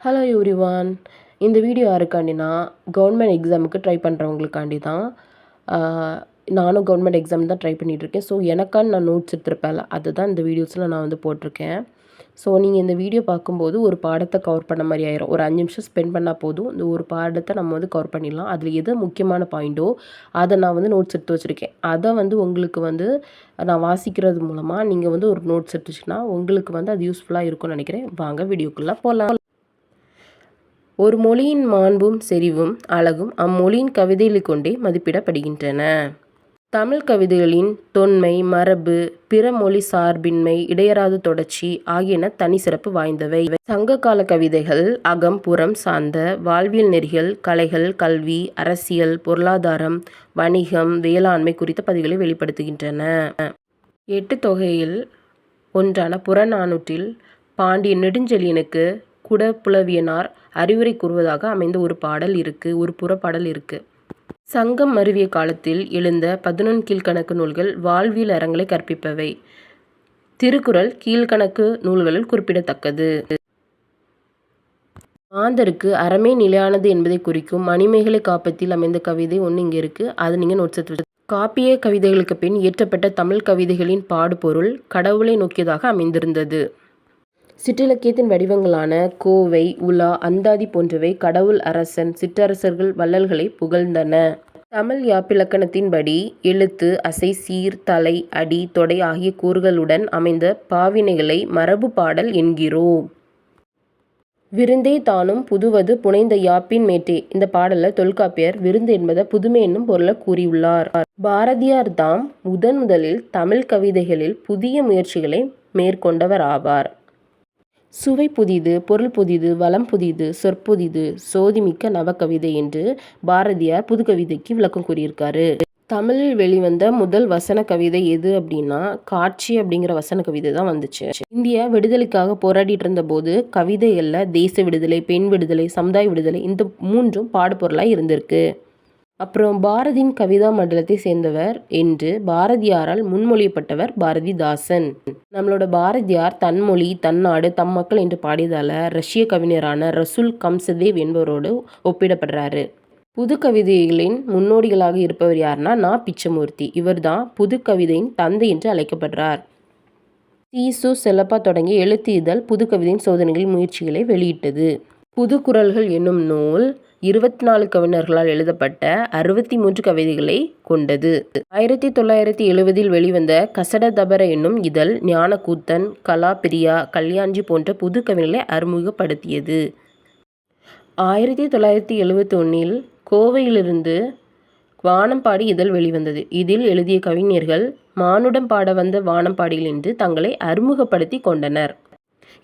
Hello everyone. இந்த video யாருக்காண்டினா government எக்ஸாமுக்கு try பண்ணுறவங்களுக்காண்டி தான். நானும் கவர்மெண்ட் எக்ஸாம் தான் ட்ரை பண்ணிகிட்ருக்கேன். ஸோ எனக்கான நான் நோட்ஸ் எடுத்திருப்பேன்ல, அதுதான் இந்த வீடியோஸில் நான் வந்து போட்டிருக்கேன். ஸோ நீங்கள் இந்த வீடியோ பார்க்கும்போது ஒரு பாடத்தை கவர் பண்ண மாதிரி ஆயிரும். ஒரு 5 நிமிஷம் ஸ்பெண்ட் பண்ணால் போதும், இந்த ஒரு பாடத்தை நம்ம வந்து கவர் பண்ணிடலாம். அதில் எது முக்கியமான பாயிண்ட்டோ அதை நான் வந்து நோட்ஸ் எடுத்து வச்சுருக்கேன். அதை வந்து உங்களுக்கு வந்து நான் வாசிக்கிறது மூலமாக நீங்கள் வந்து ஒரு நோட்ஸ் எடுத்துச்சுன்னா உங்களுக்கு வந்து அது யூஸ்ஃபுல்லாக இருக்கும்னு நினைக்கிறேன். வாங்க வீடியோக்குள்ளே போகலாம். ஒரு மொழியின் மாண்பும் செறிவும் அழகும் அம்மொழியின் கவிதைகளை கொண்டே மதிப்பிடப்படுகின்றன. தமிழ் கவிதைகளின் தொன்மை, மரபு, பிற மொழி சார்பின்மை, இடையறாத தொடர்ச்சி ஆகியன தனி சிறப்பு வாய்ந்தவை. சங்ககால கவிதைகள் அகம் புறம் சார்ந்த வாழ்வியல் நெறிகள், கலைகள், கல்வி, அரசியல், பொருளாதாரம், வணிகம், வேளாண்மை குறித்த பதிவுகளை வெளிப்படுத்துகின்றன. 8 தொகையில் ஒன்றான புறநானூற்றில் பாண்டிய நெடுஞ்செழியனுக்கு குடப்புலவியனார் அறிவுரை கூறுவதாக அமைந்த ஒரு புறப்பாடல் இருக்கு. சங்கம் மருவிய காலத்தில் எழுந்த 11 கீழ்க்கணக்கு நூல்கள் வாழ்வியல் அறங்களை கற்பிப்பவை. திருக்குறள் கீழ்க்கணக்கு நூல்களில் குறிப்பிடத்தக்கது. மாந்தருக்கு அறமே நிலையானது என்பதை குறிக்கும் மணிமேகலை காப்பியத்தில் அமைந்த கவிதை ஒன்று இங்கே இருக்கு. அதை நீங்கள் நோட்ஸ் எடுத்து. காப்பிய கவிதைகளுக்கு பின் இயற்றப்பட்ட தமிழ் கவிதைகளின் பாடுபொருள் கடவுளை நோக்கியதாக அமைந்திருந்தது. சிற்றிலக்கியத்தின் வடிவங்களான கோவை, உலா, அந்தாதி போன்றவை கடவுள், அரசன், சிற்றரசர்கள், வள்ளல்களை புகழ்ந்தன. தமிழ் யாப்பிலக்கணத்தின்படி எழுத்து, அசை, சீர், தலை, அடி, தொடை ஆகிய கூறுகளுடன் அமைந்த பாவினைகளை மரபு பாடல் என்கிறோம். விருந்தே தானும் புதுவது புனைந்த யாப்பின் மேட்டே. இந்த பாடல்ல தொல்காப்பியர் விருந்து என்பதை புதுமை என்னும் பொருளை கூறியுள்ளார். பாரதியார் தாம் முதலில் தமிழ் கவிதைகளில் புதிய முயற்சிகளை மேற்கொண்டவர் ஆவார். சுவை புதிது, பொருள் புதிது, வளம் புதிது, சொற்புதிது, சோதிமிக்க நவகவிதை என்று பாரதியார் புதுக்கவிதைக்கு விளக்கம் கூறியிருக்காரு. தமிழில் வெளிவந்த முதல் வசன கவிதை எது அப்படின்னா காட்சி அப்படிங்கிற வசன கவிதை தான் வந்துச்சு. இந்தியா விடுதலைக்காக போராடிட்டு இருந்த போது கவிதைகள்ல தேச விடுதலை, பெண் விடுதலை, சமுதாய விடுதலை இந்த 3ம் பாடுபொருளாக இருந்திருக்கு. அப்புறம் பாரதியின் கவிதா மண்டலத்தை சேர்ந்தவர் என்று பாரதியாரால் முன்மொழியப்பட்டவர் பாரதிதாசன். நம்மளோட பாரதியார் தன்மொழி, தன்னாடு, தம் மக்கள் என்று பாடியதால ரஷ்ய கவிஞரான ரசூல் கம்சதேவ் என்பவரோடு ஒப்பிடப்படுறாரு. புது கவிதைகளின் முன்னோடிகளாக இருப்பவர் யாருன்னா நா. பிச்சமூர்த்தி. இவர் தான் புது கவிதையின் தந்தை என்று அழைக்கப்படுறார். சீசு செல்லப்பா தொடங்கிய எழுத்து இதழ் புது கவிதையின் சோதனைகளின் முயற்சிகளை வெளியிட்டது. புதுக்குறள்கள் என்னும் நூல் 24 கவிஞர்களால் எழுதப்பட்ட 63 கவிதைகளை கொண்டது. 1970 வெளிவந்த கசடதபர என்னும் இதழ் ஞானக்கூத்தன், கலாபிரியா, கல்யாண்ஜி போன்ற புது கவிஞர்களை அறிமுகப்படுத்தியது. 1971 கோவையிலிருந்து வானம்பாடி இதழ் வெளிவந்தது. இதில் எழுதிய கவிஞர்கள் மானுடம் பாட வந்த வானம்பாடிகள் என்று தங்களை அறிமுகப்படுத்தி கொண்டனர்.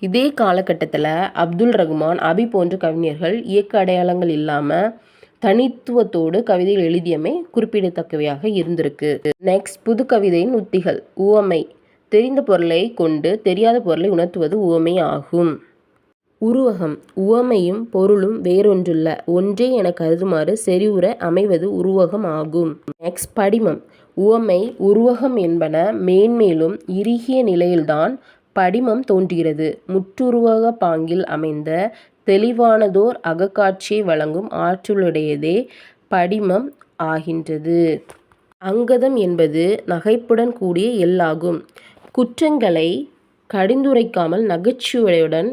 இதே காலகட்டத்தில் அப்துல் ரகுமான், அபி போன்ற கவிஞர்கள் இயக்க அடையாளங்கள் இல்லாமல் தனித்துவத்தோடு கவிதைகள் எழுதியமை குறிப்பிடத்தக்கவையாக இருந்திருக்கு. நெக்ஸ்ட், புது கவிதையின் உத்திகள். உவமை. தெரிந்த பொருளை கொண்டு தெரியாத பொருளை உணர்த்துவது உவமை ஆகும். உருவகம். உவமையும் பொருளும் வேறொன்றுள்ள ஒன்றே என கருதுமாறு செறிவுற அமைவது உருவகம் ஆகும். நெக்ஸ்ட், படிமம். உவமை, உருவகம் என்பன மேன்மேலும் இறுகிய நிலையில்தான் படிமம் தோன்றுகிறது. முற்றுருவக பாங்கில் அமைந்த தெளிவானதோர் அகக்காட்சியை வழங்கும் ஆற்றலுடையதே படிமம் ஆகின்றது. அங்கதம் என்பது நகைப்புடன் கூடிய எல்லாகும். குற்றங்களை கடிந்துரைக்காமல் நகைச்சுவையுடன்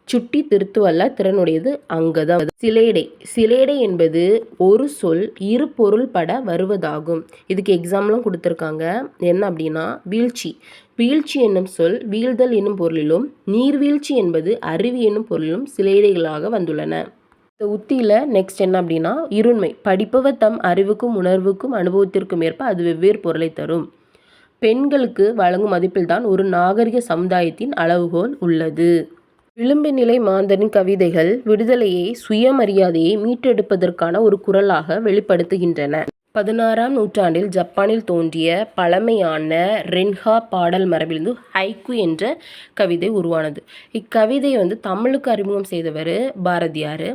சுட்டி திருத்துவல்ல திறனுடையது அங்கதம். சிலேடை. சிலேடை என்பது ஒரு சொல் இரு பொருள் பட வருவதாகும். இதுக்கு எக்ஸாம்பிளும் கொடுத்துருக்காங்க. என்ன அப்படின்னா வீழ்ச்சி. வீழ்ச்சி என்னும் சொல் வீழ்தல் என்னும் பொருளிலும், நீர்வீழ்ச்சி என்பது அருவி என்னும் பொருளிலும் சிலேடைகளாக வந்துள்ளன. இந்த உத்தியில் நெக்ஸ்ட் என்ன அப்படின்னா இருண்மை. படிப்பவர் தம் அறிவுக்கும் உணர்வுக்கும் அனுபவத்திற்கும் ஏற்ப அது வெவ்வேறு பொருளை தரும். பெண்களுக்கு வழங்கும் மதிப்பில்தான் ஒரு நாகரிக சமுதாயத்தின் அளவுகோல் உள்ளது. விளிம்பு நிலை மாந்தரின் கவிதைகள் விடுதலையை, சுயமரியாதையை மீட்டெடுப்பதற்கான ஒரு குரலாக வெளிப்படுத்துகின்றன. 16ஆம் நூற்றாண்டில் ஜப்பானில் தோன்றிய பழமையான ரென்ஹா பாடல் மரபிலிருந்து ஹைக்கு என்ற கவிதை உருவானது. இக்கவிதை தமிழுக்கு அறிமுகம் செய்தவர் பாரதியார்.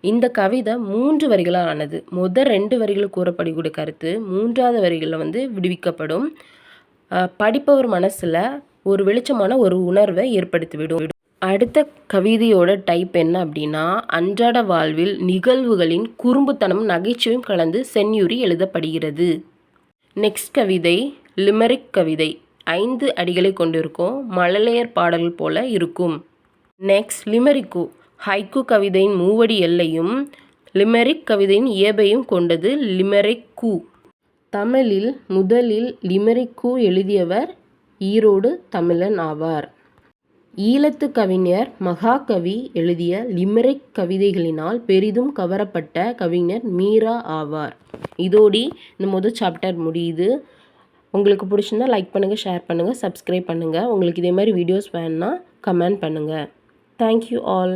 இந்த கவிதை 3 வரிகளால் ஆனது. முதல் 2 வரிகளில் கூறப்படக்கூடிய கருத்து 3வது வரிகளில் விடுவிக்கப்படும். படிப்பவர் மனசில் ஒரு வெளிச்சமான ஒரு உணர்வை ஏற்படுத்திவிடும். அடுத்த கவிதையோட டைப் என்ன அப்படின்னா, அன்றாட வாழ்வில் நிகழ்வுகளின் குறும்புத்தனம் நகைச்சுவையும் கலந்து செந்நியுரி எழுதப்படுகிறது. நெக்ஸ்ட் கவிதை லிமெரிக் கவிதை. 5 அடிகளை கொண்டிருக்கும். மழலையர் பாடல்கள் போல இருக்கும். நெக்ஸ்ட் லிமெரிக்கு. ஹைக்கூ கவிதையின் மூவடி எல்லையும் லிமெரிக் கவிதையின் இயல்பையும் கொண்டது லிமெரிக்கு. தமிழில் முதலில் லிமெரிக்கு எழுதியவர் ஈரோடு தமிழன் ஆவார். ஈழத்து கவிஞர் மகாகவி எழுதிய லிமெரிக் கவிதைகளினால் பெரிதும் கவரப்பட்ட கவிஞர் மீரா ஆவார். இதோடி இந்த முதல் சாப்டர் முடியுது. உங்களுக்கு பிடிச்சிருந்தா லைக் பண்ணுங்கள், ஷேர் பண்ணுங்கள், சப்ஸ்கிரைப் பண்ணுங்கள். உங்களுக்கு இதே மாதிரி வீடியோஸ் வேணும்னா கமெண்ட் பண்ணுங்கள். Thank you all.